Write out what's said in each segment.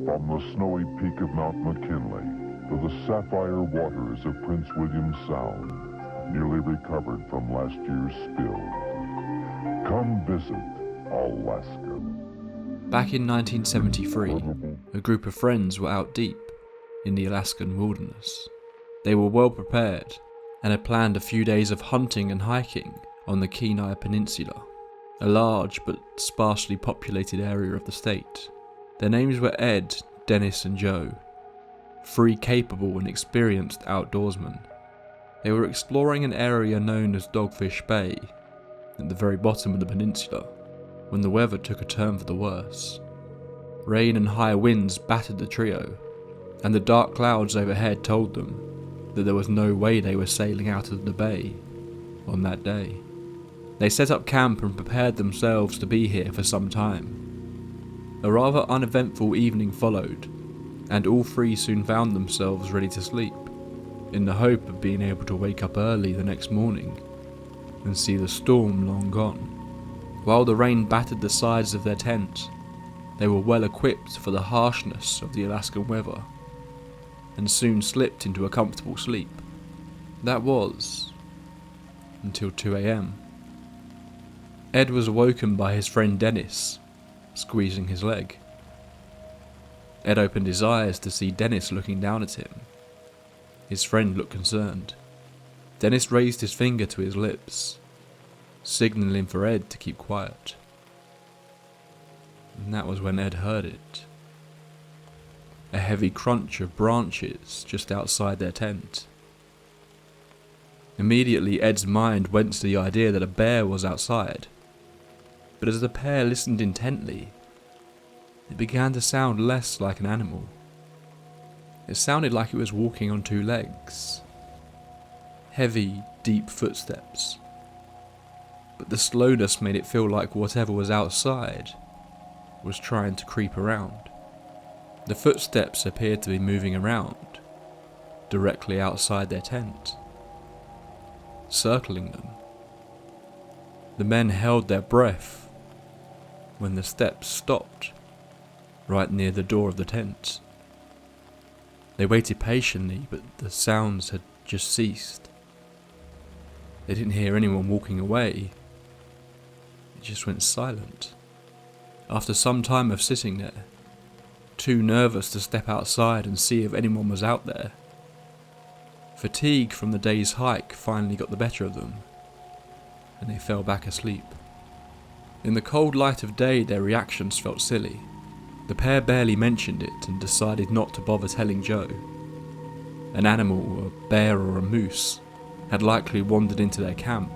From the snowy peak of Mount McKinley to the sapphire waters of Prince William Sound, nearly recovered from last year's spill. Come visit Alaska. Back in 1973, a group of friends were out deep in the Alaskan wilderness. They were well prepared and had planned a few days of hunting and hiking on the Kenai Peninsula, a large but sparsely populated area of the state. Their names were Ed, Dennis and Joe, three capable and experienced outdoorsmen. They were exploring an area known as Dogfish Bay, at the very bottom of the peninsula, when the weather took a turn for the worse. Rain and high winds battered the trio, and the dark clouds overhead told them that there was no way they were sailing out of the bay on that day. They set up camp and prepared themselves to be here for some time. A rather uneventful evening followed, and all three soon found themselves ready to sleep, in the hope of being able to wake up early the next morning and see the storm long gone. While the rain battered the sides of their tent, they were well equipped for the harshness of the Alaskan weather, and soon slipped into a comfortable sleep. That was until 2 a.m. Ed was awoken by his friend Dennis squeezing his leg. Ed opened his eyes to see Dennis looking down at him. His friend looked concerned. Dennis raised his finger to his lips, signalling for Ed to keep quiet. And that was when Ed heard it. A heavy crunch of branches just outside their tent. Immediately Ed's mind went to the idea that a bear was outside, but as the pair listened intently, it began to sound less like an animal. It sounded like it was walking on two legs. Heavy, deep footsteps. But the slowness made it feel like whatever was outside was trying to creep around. The footsteps appeared to be moving around, directly outside their tent, circling them. The men held their breath when the steps stopped, right near the door of the tent. They waited patiently, but the sounds had just ceased. They didn't hear anyone walking away. It just went silent. After some time of sitting there, too nervous to step outside and see if anyone was out there, fatigue from the day's hike finally got the better of them, and they fell back asleep. In the cold light of day, their reactions felt silly. The pair barely mentioned it and decided not to bother telling Joe. An animal, a bear or a moose, had likely wandered into their camp,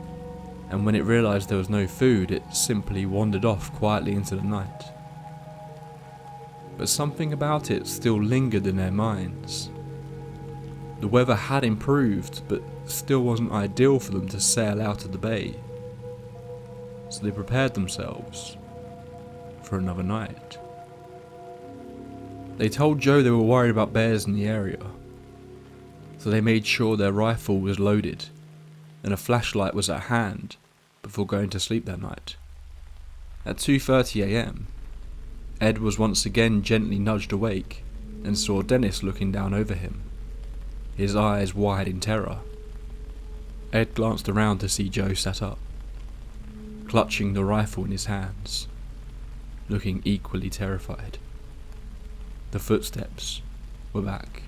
and when it realised there was no food, it simply wandered off quietly into the night. But something about it still lingered in their minds. The weather had improved, but still wasn't ideal for them to sail out of the bay. So they prepared themselves for another night. They told Joe they were worried about bears in the area, so they made sure their rifle was loaded and a flashlight was at hand before going to sleep that night. At 2:30 a.m, Ed was once again gently nudged awake and saw Dennis looking down over him, his eyes wide in terror. Ed glanced around to see Joe sat up, clutching the rifle in his hands, looking equally terrified. The footsteps were back,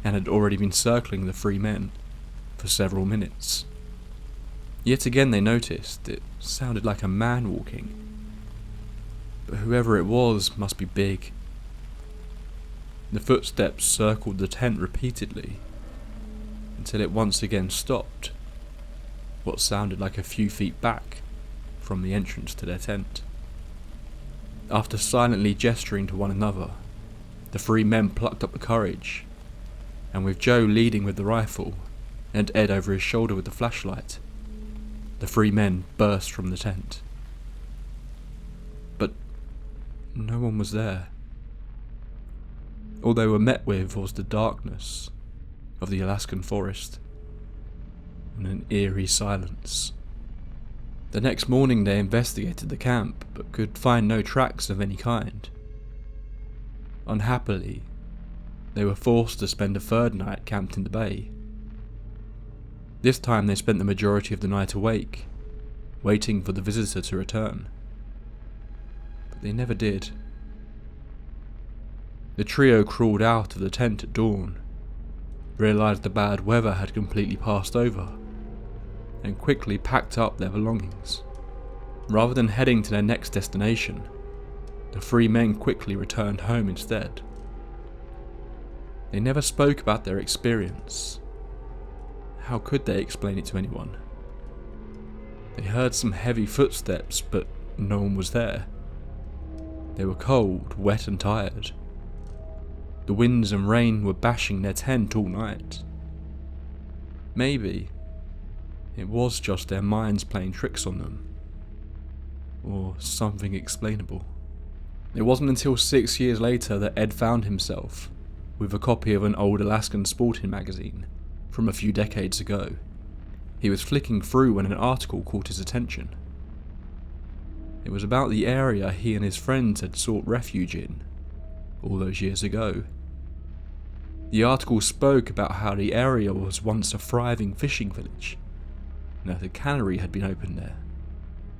and had already been circling the three men for several minutes. Yet again they noticed it sounded like a man walking, but whoever it was must be big. The footsteps circled the tent repeatedly, until it once again stopped, what sounded like a few feet back from the entrance to their tent. After silently gesturing to one another, the three men plucked up the courage, and with Joe leading with the rifle, and Ed over his shoulder with the flashlight, the three men burst from the tent. But no one was there. All they were met with was the darkness of the Alaskan forest, and an eerie silence. The next morning they investigated the camp, but could find no tracks of any kind. Unhappily, they were forced to spend a third night camped in the bay. This time they spent the majority of the night awake, waiting for the visitor to return. But they never did. The trio crawled out of the tent at dawn, realised the bad weather had completely passed over, and quickly packed up their belongings. Rather than heading to their next destination, the three men quickly returned home instead. They never spoke about their experience. How could they explain it to anyone? They heard some heavy footsteps, but no one was there. They were cold, wet and tired. The winds and rain were bashing their tent all night. Maybe it was just their minds playing tricks on them, or something explainable. It wasn't until 6 years later that Ed found himself with a copy of an old Alaskan sporting magazine from a few decades ago. He was flicking through when an article caught his attention. It was about the area he and his friends had sought refuge in all those years ago. The article spoke about how the area was once a thriving fishing village, and that a cannery had been opened there,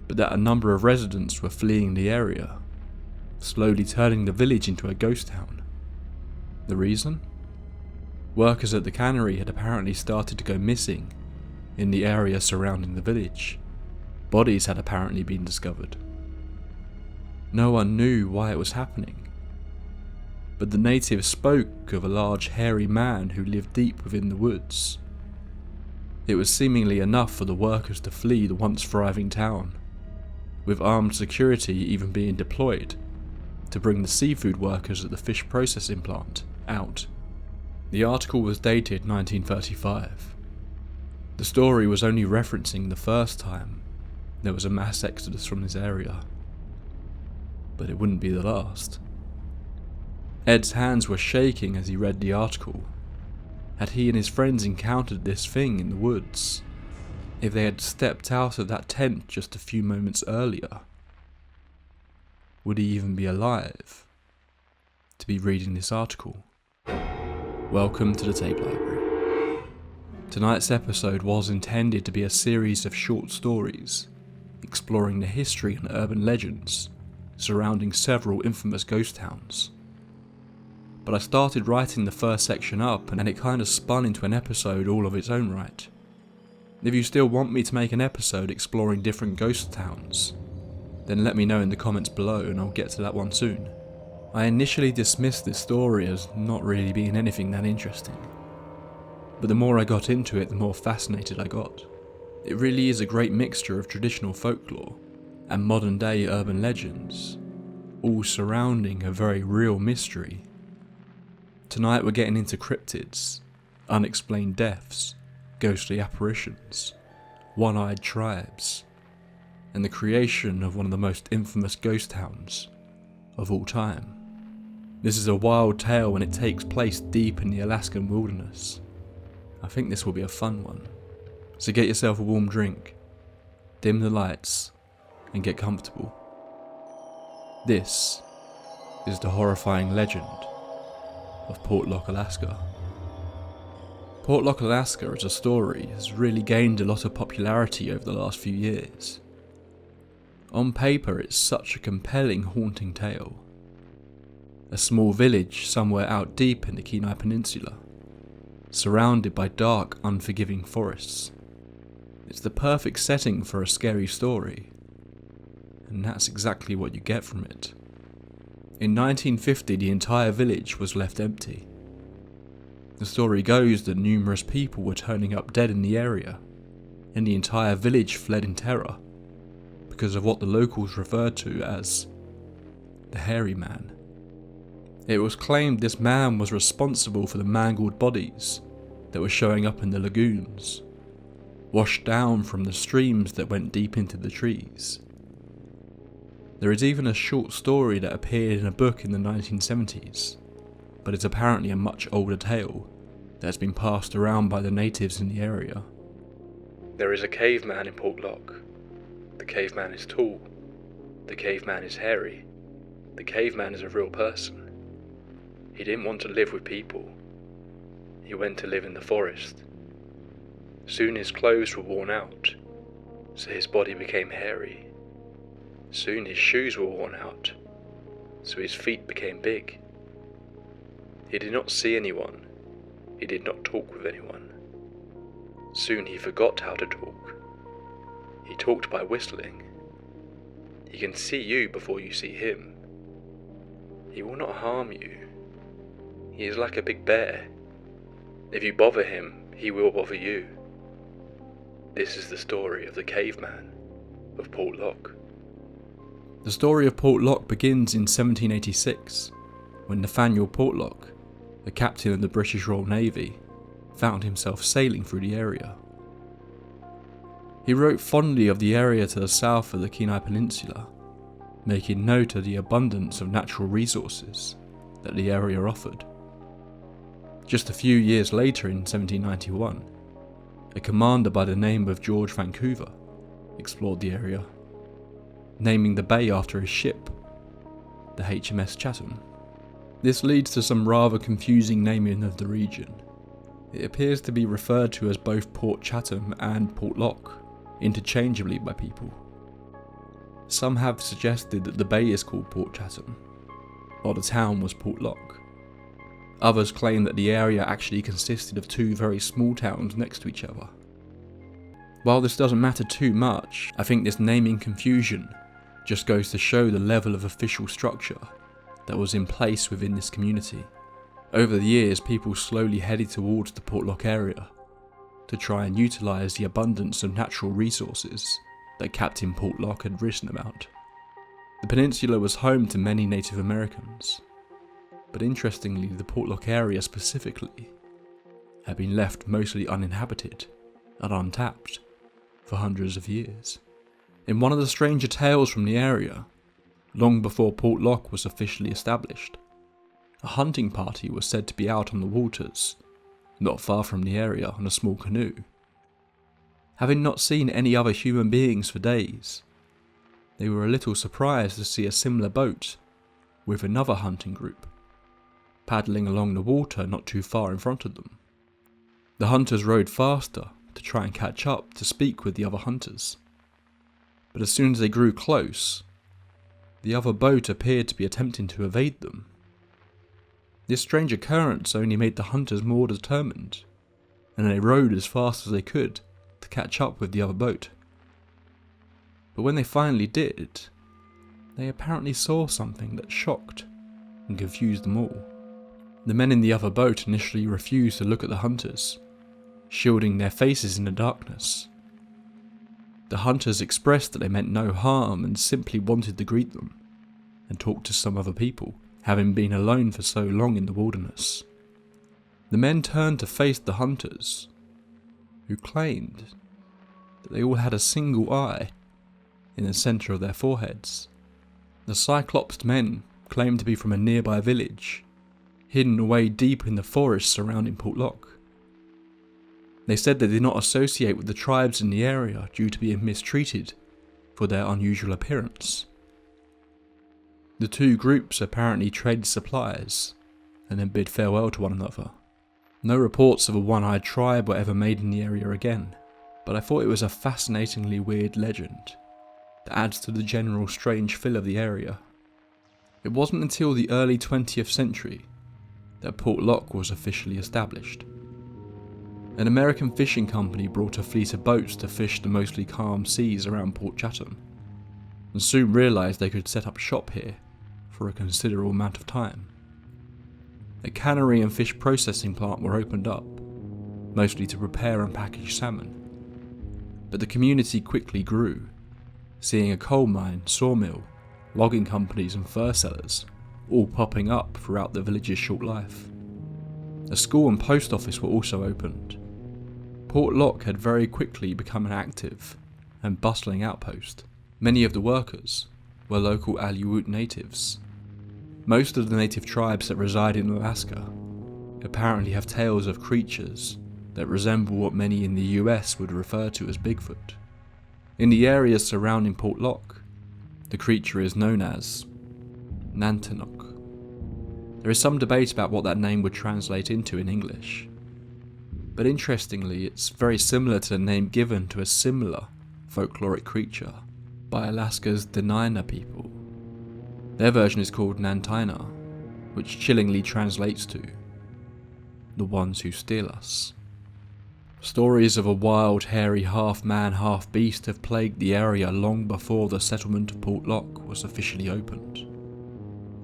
but that a number of residents were fleeing the area, slowly turning the village into a ghost town. The reason? Workers at the cannery had apparently started to go missing in the area surrounding the village. Bodies had apparently been discovered. No one knew why it was happening, but the natives spoke of a large hairy man who lived deep within the woods. It was seemingly enough for the workers to flee the once thriving town, with armed security even being deployed to bring the seafood workers at the fish processing plant out. The article was dated 1935. The story was only referencing the first time there was a mass exodus from this area, but it wouldn't be the last. Ed's hands were shaking as he read the article. Had he and his friends encountered this thing in the woods? If they had stepped out of that tent just a few moments earlier? Would he even be alive to be reading this article? Welcome to the Tape Library. Tonight's episode was intended to be a series of short stories exploring the history and urban legends surrounding several infamous ghost towns. But I started writing the first section up and it kind of spun into an episode all of its own right. If you still want me to make an episode exploring different ghost towns, then let me know in the comments below and I'll get to that one soon. I initially dismissed this story as not really being anything that interesting, but the more I got into it, the more fascinated I got. It really is a great mixture of traditional folklore and modern day urban legends, all surrounding a very real mystery. Tonight we're getting into cryptids, unexplained deaths, ghostly apparitions, one-eyed tribes, and the creation of one of the most infamous ghost towns of all time. This is a wild tale and it takes place deep in the Alaskan wilderness. I think this will be a fun one, so get yourself a warm drink, dim the lights, and get comfortable. This is the horrifying legend of Portlock, Alaska. Portlock, Alaska as a story has really gained a lot of popularity over the last few years. On paper, it's such a compelling, haunting tale. A small village somewhere out deep in the Kenai Peninsula, surrounded by dark, unforgiving forests. It's the perfect setting for a scary story, and that's exactly what you get from it. In 1950, the entire village was left empty. The story goes that numerous people were turning up dead in the area, and the entire village fled in terror because of what the locals referred to as the hairy man. It was claimed this man was responsible for the mangled bodies that were showing up in the lagoons, washed down from the streams that went deep into the trees. There is even a short story that appeared in a book in the 1970s, but it's apparently a much older tale that has been passed around by the natives in the area. There is a caveman in Portlock. The caveman is tall. The caveman is hairy. The caveman is a real person. He didn't want to live with people. He went to live in the forest. Soon his clothes were worn out, so his body became hairy. Soon his shoes were worn out, so his feet became big. He did not see anyone. He did not talk with anyone. Soon he forgot how to talk. He talked by whistling. He can see you before you see him. He will not harm you. He is like a big bear. If you bother him, he will bother you. This is the story of the caveman of Portlock. The story of Portlock begins in 1786, when Nathaniel Portlock, a captain of the British Royal Navy, found himself sailing through the area. He wrote fondly of the area to the south of the Kenai Peninsula, making note of the abundance of natural resources that the area offered. Just a few years later, in 1791, a commander by the name of George Vancouver explored the area, naming the bay after his ship, the HMS Chatham. This leads to some rather confusing naming of the region. It appears to be referred to as both Port Chatham and Portlock, interchangeably by people. Some have suggested that the bay is called Port Chatham, while the town was Portlock. Others claim that the area actually consisted of two very small towns next to each other. While this doesn't matter too much, I think this naming confusion just goes to show the level of official structure that was in place within this community. Over the years, people slowly headed towards the Portlock area to try and utilise the abundance of natural resources that Captain Portlock had written about. The peninsula was home to many Native Americans, but interestingly, the Portlock area specifically had been left mostly uninhabited and untapped for hundreds of years. In one of the stranger tales from the area, long before Portlock was officially established, a hunting party was said to be out on the waters, not far from the area, on a small canoe. Having not seen any other human beings for days, they were a little surprised to see a similar boat with another hunting group paddling along the water not too far in front of them. The hunters rowed faster to try and catch up to speak with the other hunters, but as soon as they grew close, the other boat appeared to be attempting to evade them. This strange occurrence only made the hunters more determined, and they rowed as fast as they could to catch up with the other boat. But when they finally did, they apparently saw something that shocked and confused them all. The men in the other boat initially refused to look at the hunters, shielding their faces in the darkness. The hunters expressed that they meant no harm and simply wanted to greet them and talk to some other people, having been alone for so long in the wilderness. The men turned to face the hunters, who claimed that they all had a single eye in the centre of their foreheads. The Cyclops men claimed to be from a nearby village, hidden away deep in the forest surrounding Portlock. They said they did not associate with the tribes in the area due to being mistreated for their unusual appearance. The two groups apparently traded supplies and then bid farewell to one another. No reports of a one-eyed tribe were ever made in the area again, but I thought it was a fascinatingly weird legend that adds to the general strange feel of the area. It wasn't until the early 20th century that Portlock was officially established. An American fishing company brought a fleet of boats to fish the mostly calm seas around Port Chatham, and soon realised they could set up shop here for a considerable amount of time. A cannery and fish processing plant were opened up, mostly to prepare and package salmon. But the community quickly grew, seeing a coal mine, sawmill, logging companies and fur sellers all popping up throughout the village's short life. A school and post office were also opened. Portlock had very quickly become an active and bustling outpost. Many of the workers were local Aleut natives. Most of the native tribes that reside in Alaska apparently have tales of creatures that resemble what many in the US would refer to as Bigfoot. In the areas surrounding Portlock, the creature is known as Nantinaq. There is some debate about what that name would translate into in English, but interestingly it's very similar to the name given to a similar folkloric creature by Alaska's Dena'ina people. Their version is called Nantinaq, which chillingly translates to the ones who steal us. Stories of a wild, hairy half-man, half-beast have plagued the area long before the settlement of Portlock was officially opened.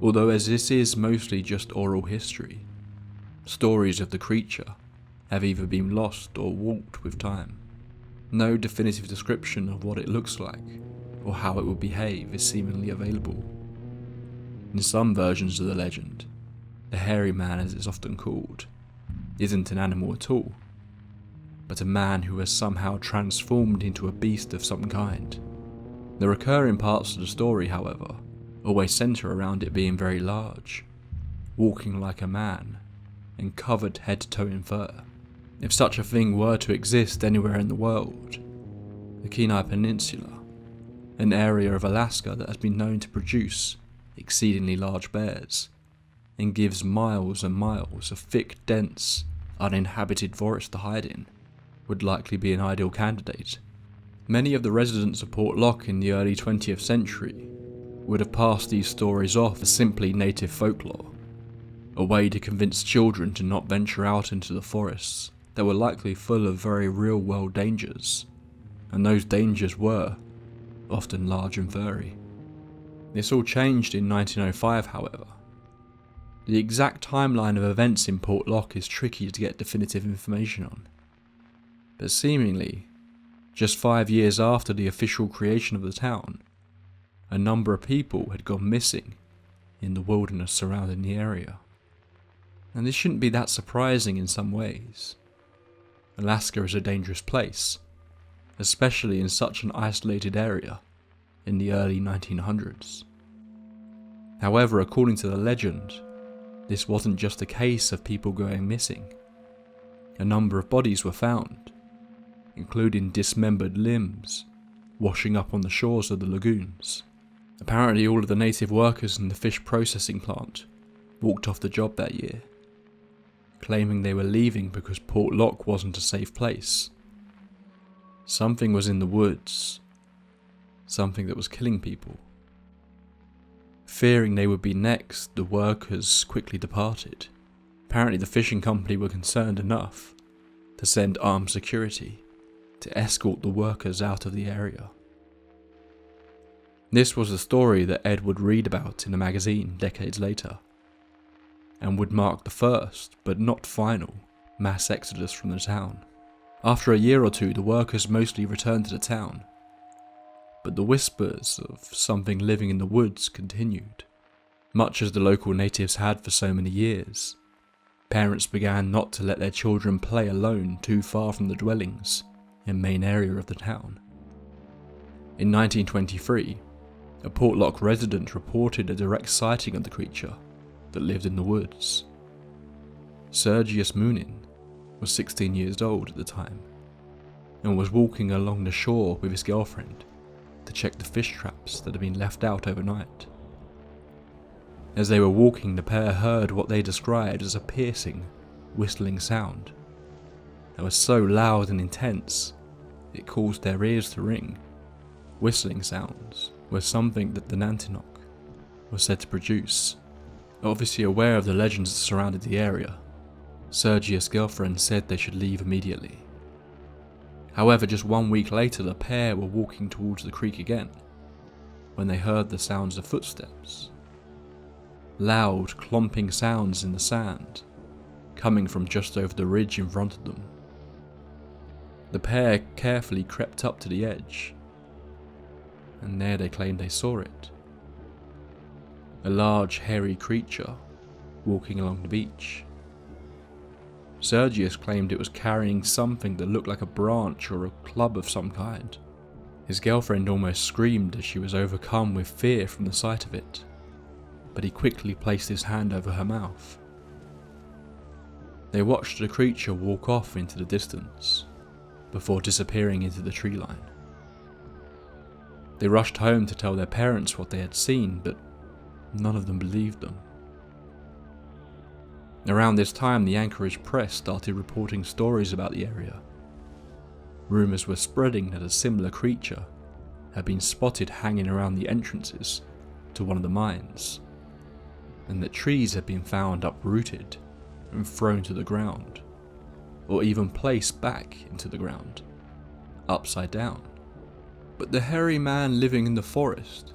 Although as this is mostly just oral history, stories of the creature have either been lost or warped with time. No definitive description of what it looks like or how it will behave is seemingly available. In some versions of the legend, the hairy man, as it's often called, isn't an animal at all, but a man who has somehow transformed into a beast of some kind. The recurring parts of the story, however, always centre around it being very large, walking like a man, and covered head to toe in fur. If such a thing were to exist anywhere in the world, the Kenai Peninsula, an area of Alaska that has been known to produce exceedingly large bears, and gives miles and miles of thick, dense, uninhabited forest to hide in, would likely be an ideal candidate. Many of the residents of Portlock in the early 20th century would have passed these stories off as simply native folklore, a way to convince children to not venture out into the forests that were likely full of very real-world dangers, and those dangers were often large and furry. This all changed in 1905, however. The exact timeline of events in Portlock is tricky to get definitive information on, but seemingly, just 5 years after the official creation of the town, a number of people had gone missing in the wilderness surrounding the area. And this shouldn't be that surprising in some ways. Alaska is a dangerous place, especially in such an isolated area in the early 1900s. However, according to the legend, this wasn't just a case of people going missing. A number of bodies were found, including dismembered limbs, washing up on the shores of the lagoons. Apparently all of the native workers in the fish processing plant walked off the job that year, claiming they were leaving because Portlock wasn't a safe place. Something was in the woods, something that was killing people. Fearing they would be next, the workers quickly departed. Apparently the fishing company were concerned enough to send armed security to escort the workers out of the area. This was the story that Ed would read about in a magazine decades later, and would mark the first, but not final, mass exodus from the town. After a year or two, the workers mostly returned to the town, but the whispers of something living in the woods continued. Much as the local natives had for so many years, parents began not to let their children play alone too far from the dwellings and main area of the town. In 1923, a Portlock resident reported a direct sighting of the creature that lived in the woods. Sergius Moonin was 16 years old at the time, and was walking along the shore with his girlfriend to check the fish traps that had been left out overnight. As they were walking, the pair heard what they described as a piercing, whistling sound that was so loud and intense it caused their ears to ring. Whistling sounds were something that the Nantinaq was said to produce. Obviously aware of the legends that surrounded the area, Sergius' girlfriend said they should leave immediately. However, just 1 week later, the pair were walking towards the creek again when they heard the sounds of footsteps. Loud, clomping sounds in the sand, coming from just over the ridge in front of them. The pair carefully crept up to the edge, and there they claimed they saw it. A large, hairy creature walking along the beach. Sergius claimed it was carrying something that looked like a branch or a club of some kind. His girlfriend almost screamed as she was overcome with fear from the sight of it, but he quickly placed his hand over her mouth. They watched the creature walk off into the distance, before disappearing into the tree line. They rushed home to tell their parents what they had seen, but none of them believed them. Around this time, the Anchorage press started reporting stories about the area. Rumours were spreading that a similar creature had been spotted hanging around the entrances to one of the mines, and that trees had been found uprooted and thrown to the ground, or even placed back into the ground, upside down. But the hairy man living in the forest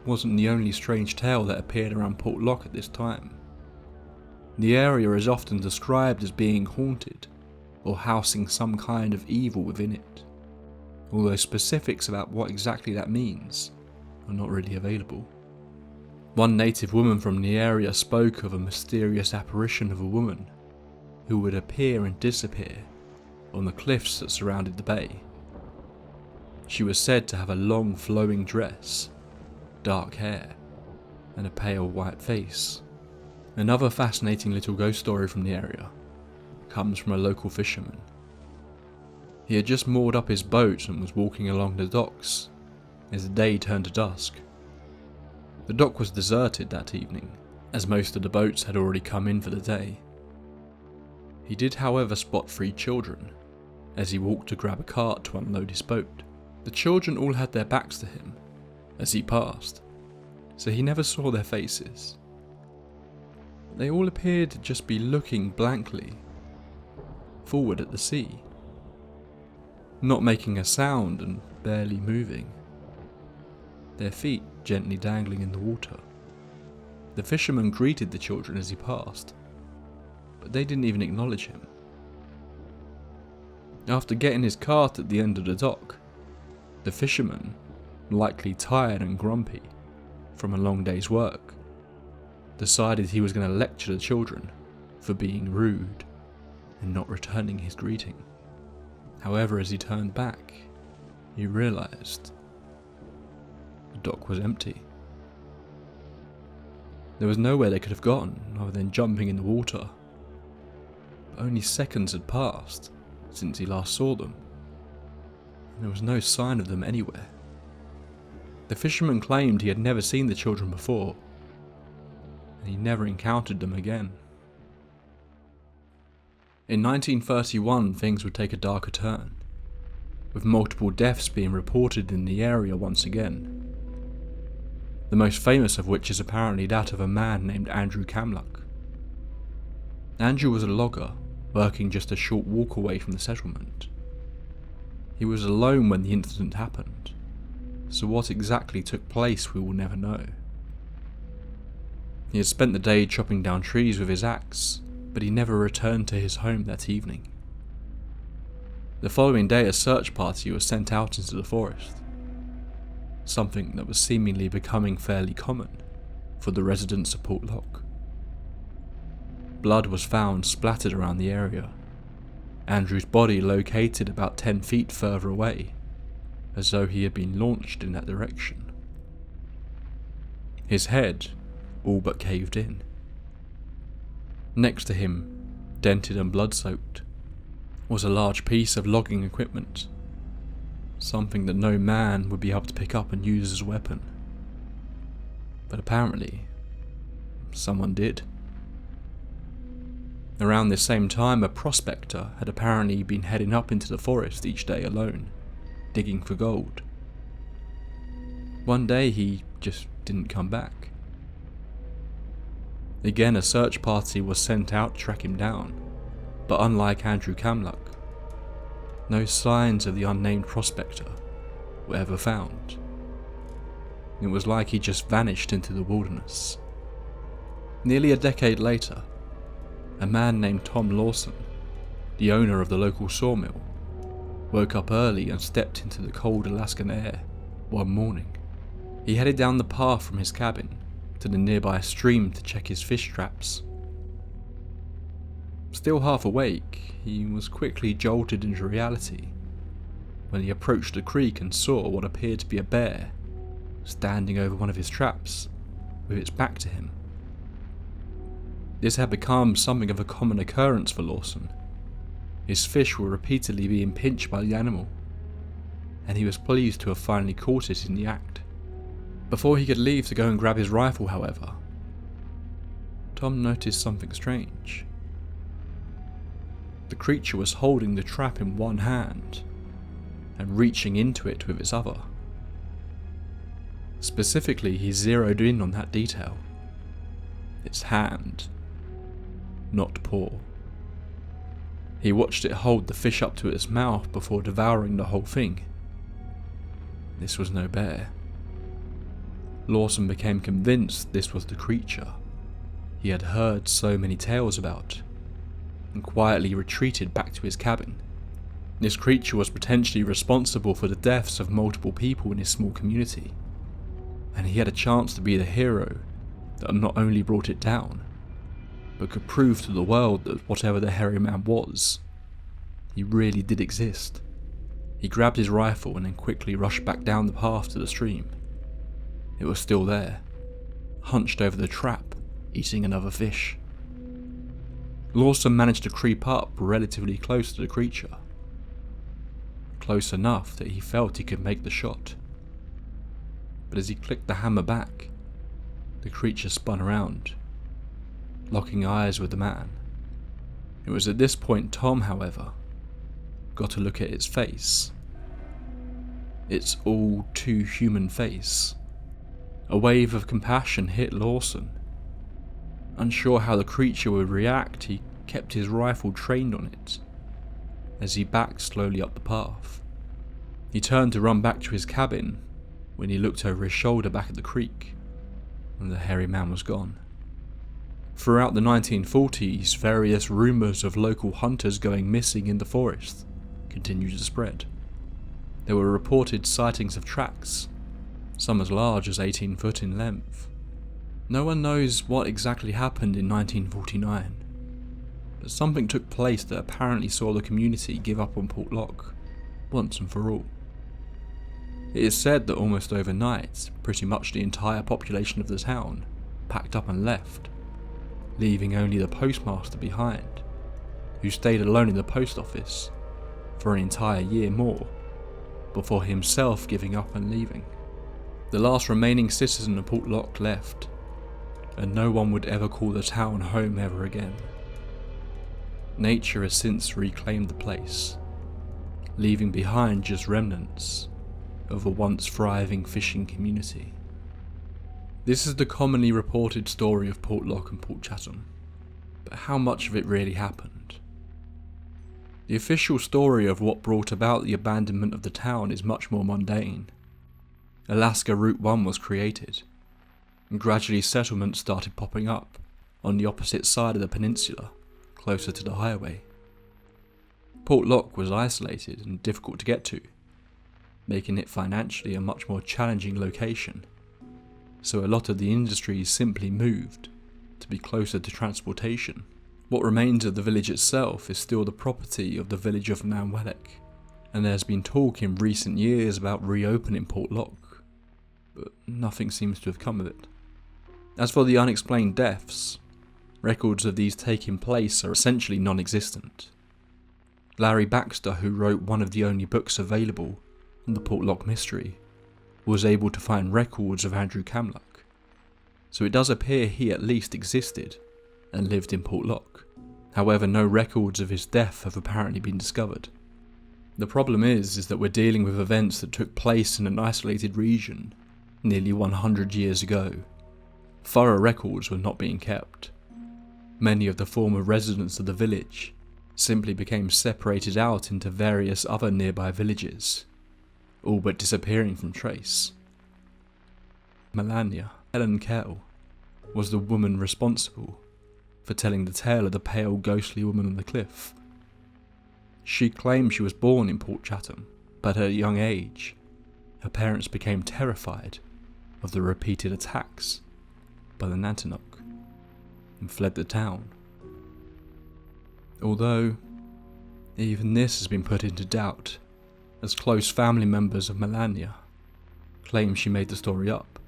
wasn't the only strange tale that appeared around Portlock at this time. The area is often described as being haunted or housing some kind of evil within it, although specifics about what exactly that means are not really available. One native woman from the area spoke of a mysterious apparition of a woman who would appear and disappear on the cliffs that surrounded the bay. She was said to have a long flowing dress, dark hair, and a pale white face. Another fascinating little ghost story from the area comes from a local fisherman. He had just moored up his boat and was walking along the docks as the day turned to dusk. The dock was deserted that evening, as most of the boats had already come in for the day. He did, however, spot 3 children as he walked to grab a cart to unload his boat. The children all had their backs to him as he passed, so he never saw their faces. They all appeared to just be looking blankly forward at the sea, not making a sound and barely moving, their feet gently dangling in the water. The fisherman greeted the children as he passed, but they didn't even acknowledge him. After getting his cart at the end of the dock, the fisherman, likely tired and grumpy from a long day's work, decided he was going to lecture the children for being rude and not returning his greeting. However, as he turned back, he realised the dock was empty. There was nowhere they could have gone other than jumping in the water. But only seconds had passed since he last saw them, and there was no sign of them anywhere. The fisherman claimed he had never seen the children before, and he never encountered them again. In 1931, things would take a darker turn, with multiple deaths being reported in the area once again. The most famous of which is apparently that of a man named Andrew Camluck. Andrew was a logger, working just a short walk away from the settlement. He was alone when the incident happened, so what exactly took place we will never know. He had spent the day chopping down trees with his axe, but he never returned to his home that evening. The following day, a search party was sent out into the forest, something that was seemingly becoming fairly common for the residents of Portlock. Blood was found splattered around the area, Andrew's body located about 10 feet further away, as though he had been launched in that direction. His head all but caved in. Next to him, dented and blood-soaked, was a large piece of logging equipment, something that no man would be able to pick up and use as a weapon. But apparently, someone did. Around this same time, a prospector had apparently been heading up into the forest each day alone, digging for gold. One day he just didn't come back. Again, a search party was sent out to track him down, but unlike Andrew Camluck, no signs of the unnamed prospector were ever found. It was like he just vanished into the wilderness. Nearly a decade later, a man named Tom Lawson, the owner of the local sawmill, woke up early and stepped into the cold Alaskan air one morning. He headed down the path from his cabin to the nearby stream to check his fish traps. Still half awake, he was quickly jolted into reality when he approached the creek and saw what appeared to be a bear standing over one of his traps with its back to him. This had become something of a common occurrence for Lawson. His fish were repeatedly being pinched by the animal, and he was pleased to have finally caught it in the act. Before he could leave to go and grab his rifle, however, Tom noticed something strange. The creature was holding the trap in one hand and reaching into it with its other. Specifically, he zeroed in on that detail. Its hand, not paw. He watched it hold the fish up to its mouth before devouring the whole thing. This was no bear. Lawson became convinced this was the creature he had heard so many tales about, and quietly retreated back to his cabin. This creature was potentially responsible for the deaths of multiple people in his small community, and he had a chance to be the hero that not only brought it down, but could prove to the world that whatever the hairy man was, he really did exist. He grabbed his rifle and then quickly rushed back down the path to the stream. It was still there, hunched over the trap, eating another fish. Lawson managed to creep up relatively close to the creature. Close enough that he felt he could make the shot. But as he clicked the hammer back, the creature spun around, locking eyes with the man. It was at this point Tom, however, got to look at its face. Its all too human face. A wave of compassion hit Lawson. Unsure how the creature would react, he kept his rifle trained on it as he backed slowly up the path. He turned to run back to his cabin when he looked over his shoulder back at the creek, and the hairy man was gone. Throughout the 1940s, various rumours of local hunters going missing in the forest continued to spread. There were reported sightings of tracks, some as large as 18 foot in length. No one knows what exactly happened in 1949, but something took place that apparently saw the community give up on Portlock once and for all. It is said that almost overnight, pretty much the entire population of the town packed up and left, leaving only the postmaster behind, who stayed alone in the post office for an entire year more, before himself giving up and leaving. The last remaining citizen of Portlock left, and no one would ever call the town home ever again. Nature has since reclaimed the place, leaving behind just remnants of a once thriving fishing community. This is the commonly reported story of Portlock and Port Chatham, but how much of it really happened? The official story of what brought about the abandonment of the town is much more mundane. Alaska Route 1 was created, and gradually settlements started popping up on the opposite side of the peninsula, closer to the highway. Portlock was isolated and difficult to get to, making it financially a much more challenging location, so a lot of the industries simply moved to be closer to transportation. What remains of the village itself is still the property of the village of Nantinaq, and there's been talk in recent years about reopening Portlock, but nothing seems to have come of it. As for the unexplained deaths, records of these taking place are essentially non-existent. Larry Baxter, who wrote one of the only books available on the Portlock mystery, was able to find records of Andrew Camlock, so it does appear he at least existed and lived in Portlock. However, no records of his death have apparently been discovered. The problem is that we're dealing with events that took place in an isolated region nearly 100 years ago. Thorough records were not being kept. Many of the former residents of the village simply became separated out into various other nearby villages, all but disappearing from trace. Melania Helen Kell was the woman responsible for telling the tale of the pale, ghostly woman on the cliff. She claimed she was born in Port Chatham, but at a young age, her parents became terrified of the repeated attacks by the Nantinaq and fled the town. Although, even this has been put into doubt, as close family members of Melania claim she made the story up.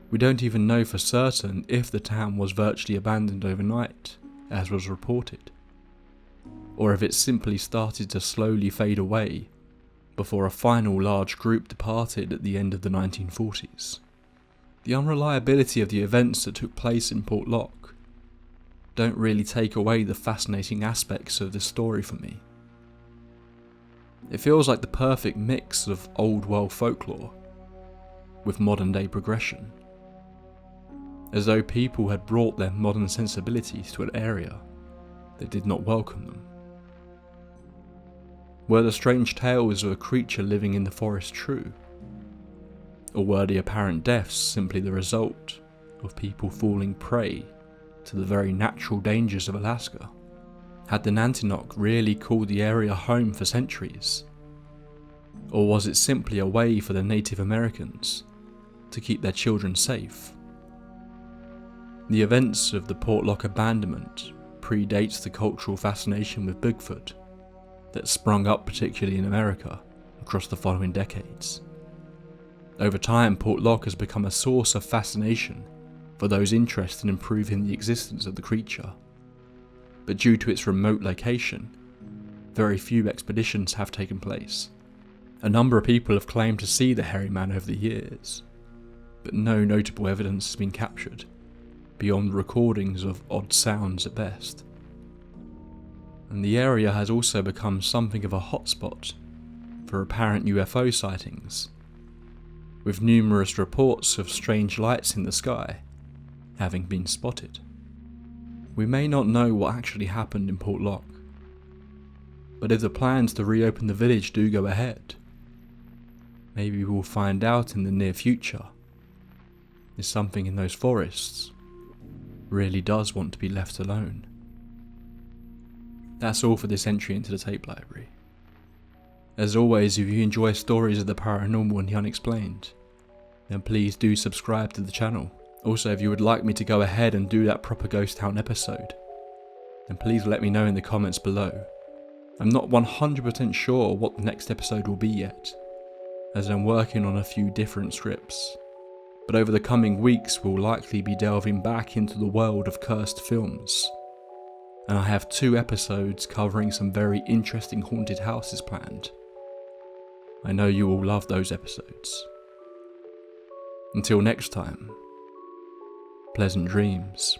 We don't even know for certain if the town was virtually abandoned overnight, as was reported, or if it simply started to slowly fade away before a final large group departed at the end of the 1940s. The unreliability of the events that took place in Portlock don't really take away the fascinating aspects of this story for me. It feels like the perfect mix of old world folklore with modern day progression, as though people had brought their modern sensibilities to an area that did not welcome them. Were the strange tales of a creature living in the forest true? Or were the apparent deaths simply the result of people falling prey to the very natural dangers of Alaska? Had the Nantinaq really called the area home for centuries? Or was it simply a way for the Native Americans to keep their children safe? The events of the Portlock abandonment predates the cultural fascination with Bigfoot that sprung up particularly in America across the following decades. Over time, Portlock has become a source of fascination for those interested in proving the existence of the creature. But due to its remote location, very few expeditions have taken place. A number of people have claimed to see the hairy man over the years, but no notable evidence has been captured, beyond recordings of odd sounds at best. And the area has also become something of a hotspot for apparent UFO sightings, with numerous reports of strange lights in the sky having been spotted. We may not know what actually happened in Portlock, but if the plans to reopen the village do go ahead, maybe we'll find out in the near future if something in those forests really does want to be left alone. That's all for this entry into the tape library. As always, if you enjoy stories of the paranormal and the unexplained, then please do subscribe to the channel. Also, if you would like me to go ahead and do that proper ghost town episode, then please let me know in the comments below. I'm not 100% sure what the next episode will be yet, as I'm working on a few different scripts, but over the coming weeks we'll likely be delving back into the world of cursed films, and I have 2 episodes covering some very interesting haunted houses planned. I know you will love those episodes. Until next time, pleasant dreams.